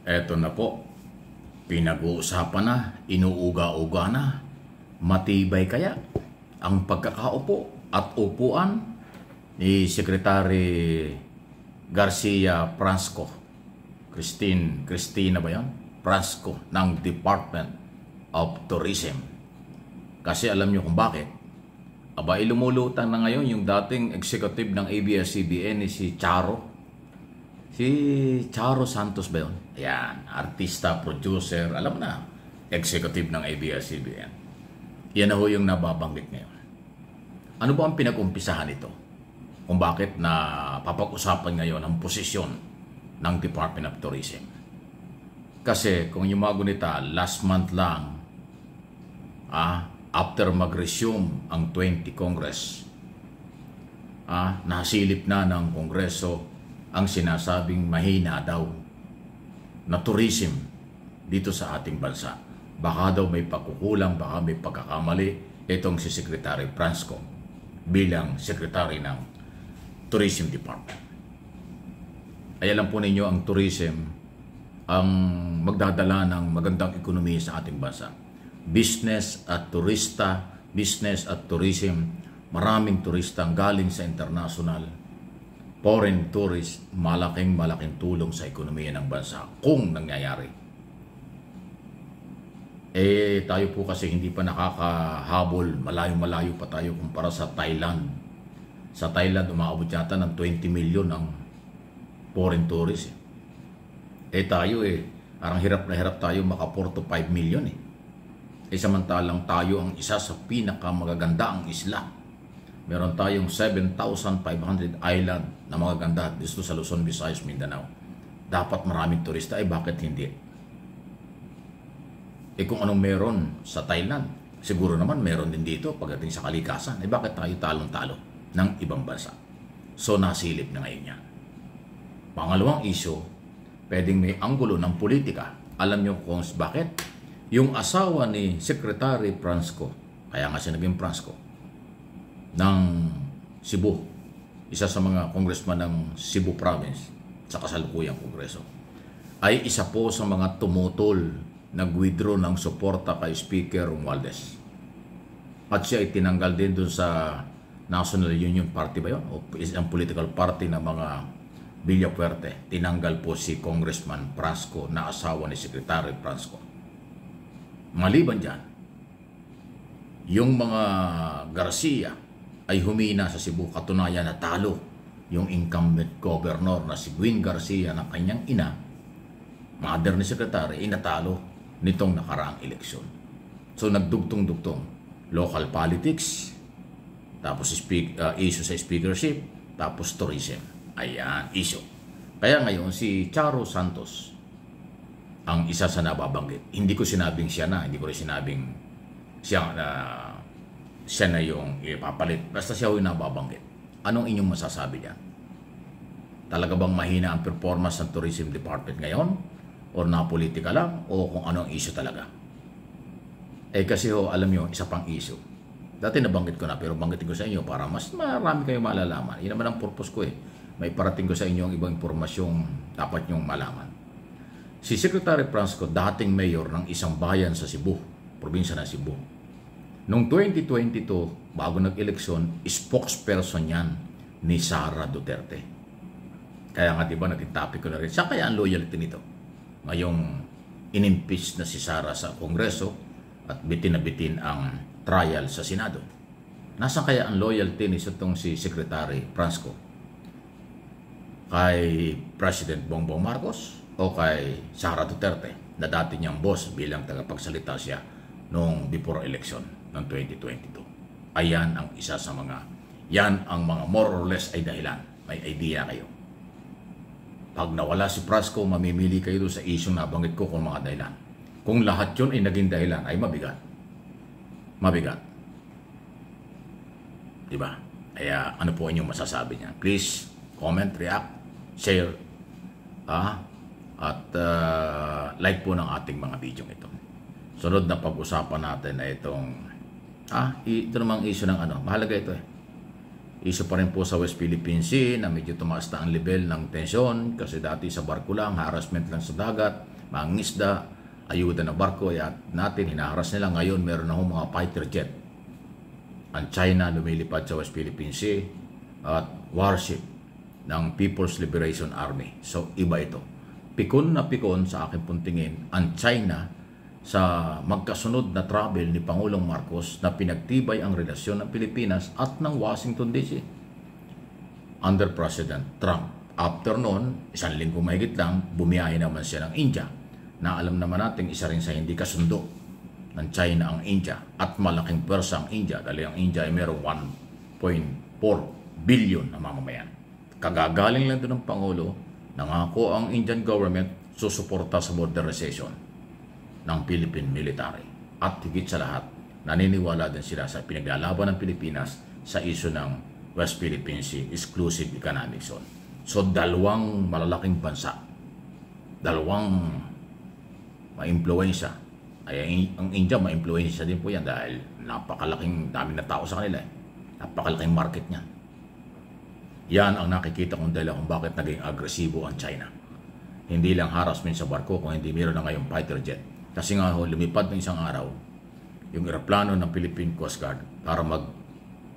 Eto na po, pinag-uusapan na, inuuga-uga na, matibay kaya ang pagkakaupo at upuan ni Secretary Garcia Prasco, Cristina ba yan? Prasco ng Department of Tourism. Kasi alam nyo kung bakit? Aba, lumulutang na ngayon yung dating executive ng ABS-CBN ni si Charo. Si Charo Santos ba yun? Ayan, artista, producer, alam na, executive ng ABS-CBN. Yan na ho yung nababanggit ngayon. Ano ba ang pinag-umpisahan ito? Kung bakit na papag-usapan ngayon ang posisyon ng Department of Tourism? Kasi kung yung mga gunita, last month lang, after mag-resume ang 20 Congress, nasilip na ng Kongreso ang sinasabing mahina daw na tourism dito sa ating bansa. Baka daw may pagkukulang, baka may pagkakamali itong si Secretary Prasco bilang Secretary ng Tourism Department. Ay alam po ninyo, ang tourism ang magdadala ng magandang ekonomiya sa ating bansa. Business at turista, business at tourism, maraming turista ang galing sa international, foreign tourist, malaking tulong sa ekonomiya ng bansa kung nangyayari. Tayo po kasi hindi pa nakakahabol, malayo-malayo pa tayo kumpara sa Thailand. Sa Thailand, umaabot yata ng 20 million ang foreign tourist. Tayo parang hirap na hirap tayo maka 4 to 5 million . Samantalang tayo ang isa sa pinakamagagandaang isla. Meron tayong 7,500 island na mga ganda dito sa Luzon, Visayas, Mindanao. Dapat maraming turista, bakit hindi? Kung anong meron sa Thailand, siguro naman meron din dito pagdating sa kalikasan. Bakit tayo talong-talo ng ibang bansa? So nasilip na ngayon yan. Pangalawang issue, pwedeng may anggulo ng politika. Alam nyo kung bakit? Yung asawa ni Secretary Prasco, kaya nga siya naging Prasco, ng Cebu, isa sa mga congressman ng Cebu Province sa kasalukuyang kongreso, ay isa po sa mga tumutol nag-withdraw ng suporta kay Speaker Romualdez. At siya ay tinanggal din dun sa National Union Party ba yun? O isang political party na mga Villafuerte. Tinanggal po si Congressman Prasco na asawa ni Secretary Prasco. Maliban dyan, yung mga Garcia ay humina sa Cebu. Katunayan na talo yung incumbent governor na si Gwen Garcia na kanyang ina, mother ni Secretary, natalo nitong nakaraang eleksyon. So nagdugtong-dugtong local politics, tapos issue sa speakership, tapos tourism. Ayan, issue. Kaya ngayon si Charo Santos ang isa sa nababanggit. Hindi ko sinabing siya na, hindi ko rin sinabing siya na yung ipapalit. Basta siya yung nababanggit. Anong inyong masasabi niyan? Talaga bang mahina ang performance ng Tourism Department ngayon? O napolitika lang? O kung anong issue talaga? Kasi alam nyo, isa pang issue. Dati nabanggit ko na, pero banggitin ko sa inyo para mas marami kayong malalaman. Yun naman ang purpose ko . May parating ko sa inyo ang ibang impormasyong dapat nyong malaman. Si Secretary Prasco, dating mayor ng isang bayan sa Cebu, probinsya na Cebu. Noong 2022, bago nag-eleksyon, spokesperson yan ni Sara Duterte. Kaya nga diba naging topic ko na rin, siya kaya ang loyalty nito? Ngayong in-impeach na si Sara sa Kongreso at bitin na bitin ang trial sa Senado. Nasaan kaya ang loyalty ni si Secretary Prasco? Kay President Bongbong Marcos o kay Sara Duterte na dati niyang boss bilang tagapagsalita siya noong before election ng 2022. Ayan ang isa sa yan ang mga more or less ay dahilan. May idea kayo. Pag nawala si Prasco, mamimili kayo doon sa issue na banggit ko kung mga dahilan. Kung lahat yun ay naging dahilan, ay mabigat. Mabigat. Diba? Kaya ano po inyong masasabi niya? Please, comment, react, share, at like po ng ating mga video ito. Sunod na pag-usapan natin na itong ito namang issue ng mahalaga ito Issue pa rin po sa West Philippine Sea na medyo tumaas na ang level ng tensyon kasi dati sa barko lang, harassment lang sa dagat. Pangisda, ayuda na barko natin, hinaharas nila. Ngayon, meron na mga fighter jet. Ang China lumilipad sa West Philippine Sea at warship ng People's Liberation Army. So, iba ito. Pikon na pikon sa aking puntingin ang China sa magkasunod na travel ni Pangulong Marcos na pinagtibay ang relasyon ng Pilipinas at ng Washington DC under President Trump. After noon, 1 linggo mahigit lang, bumiyahe naman siya ng India, na alam naman natin isa rin sa hindi kasundo ng China ang India, at malaking pwersa ang India dahil ang India ay mayroong 1.4 billion na mamamayan. Kagagaling lang doon ng Pangulo, nangako ang Indian government susuporta sa modernization ng Philippine military. At higit sa lahat, naniniwala din sila sa pinaglalaban ng Pilipinas sa isyu ng West Philippine Sea Exclusive Economic Zone. So, dalawang malalaking bansa, dalawang ma-impluensya. Ay, ang India ma-impluensya din po yan dahil napakalaking dami na tao sa kanila. Napakalaking market niya. Yan ang nakikita kong dahilan kung bakit naging agresibo ang China. Hindi lang harassment sa barko, kung hindi meron na ngayong fighter jet. Kasi nga lumipad ng isang araw yung eroplano ng Philippine Coast Guard para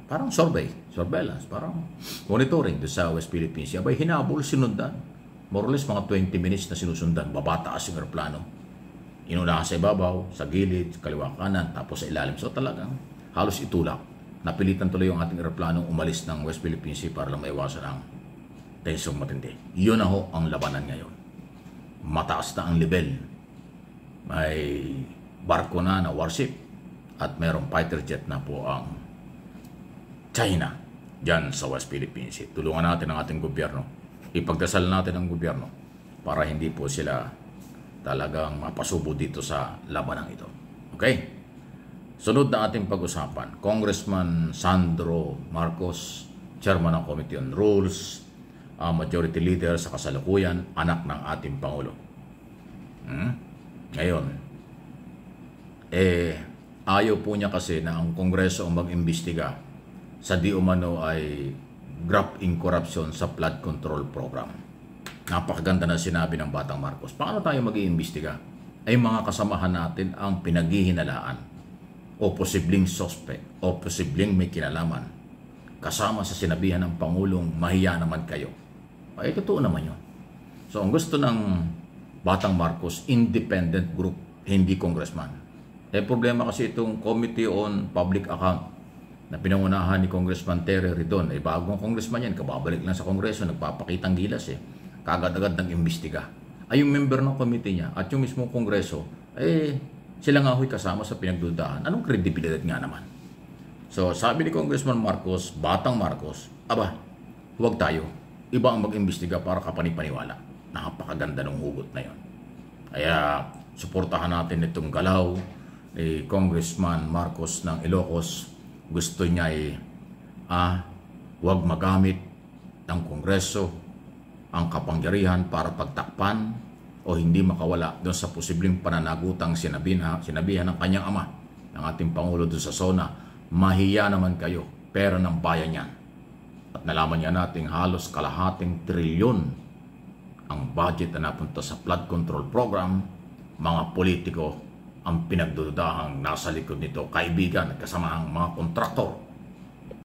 parang surveillance, parang monitoring doon sa West Philippine Sea. Abay, hinabol, sinundan. More or less mga 20 minutes na sinusundan. Babataas yung eroplano. Inunahan sa ibabaw, sa gilid, sa kaliwa kanan, tapos sa ilalim. So talagang halos itulak. Napilitan tuloy yung ating eroplano umalis ng West Philippine Sea para lang maiwasan ang tensyong matindi. Yun na ho ang labanan ngayon. Mataas na ang level. May barko na warship at mayroong fighter jet na po ang China dyan sa West Philippine Sea. Tulungan natin ang ating gobyerno. Ipagdasal natin ang gobyerno para hindi po sila talagang mapasubo dito sa labanang ito. Okay? Sunod na ating pag-usapan, Congressman Sandro Marcos, Chairman ng Committee on Rules, Majority Leader sa kasalukuyan, anak ng ating Pangulo. Ngayon, ayaw po niya kasi na ang Kongreso ang mag-imbestiga sa di umano ay graft in corruption sa flood control program. Napakaganda na sinabi ng Batang Marcos. Paano tayo mag-iimbestiga? Ay mga kasamahan natin ang pinaghihinalaan o posibleng suspect o posibleng may kinalaman kasama sa sinabihan ng Pangulong mahiya naman kayo. Ay, totoo naman yun. So, ang gusto ng Batang Marcos, independent group, hindi congressman. Problema kasi itong Committee on Public Account na pinangunahan ni Congressman Terry Ridon. Bagong congressman yan, kababalik lang sa Kongreso, nagpapakitang gilas kagad-agad ng imbestiga. Ay yung member ng committee niya at yung mismong Kongreso, sila nga ho'y kasama sa pinagdudahan. Anong kredibilidad nga naman? So, sabi ni Congressman Marcos, Batang Marcos, huwag tayo. Iba ang mag-imbestiga para kapanipaniwala. Napakaganda ng hugot na yon. Kaya, suportahan natin itong galaw ni Congressman Marcos ng Ilocos. Gusto niya huwag magamit ng Kongreso ang kapangyarihan para pagtakpan o hindi makawala doon sa posibleng pananagutang sinabihan ng kanyang ama, ng ating Pangulo doon sa SONA, mahiya naman kayo, pera ng bayan yan. At nalaman niya natin halos kalahating trilyon ang budget na napunta sa flood control program. Mga politiko ang pinagdududahang nasa likod nito, kaibigan at kasamahang mga kontraktor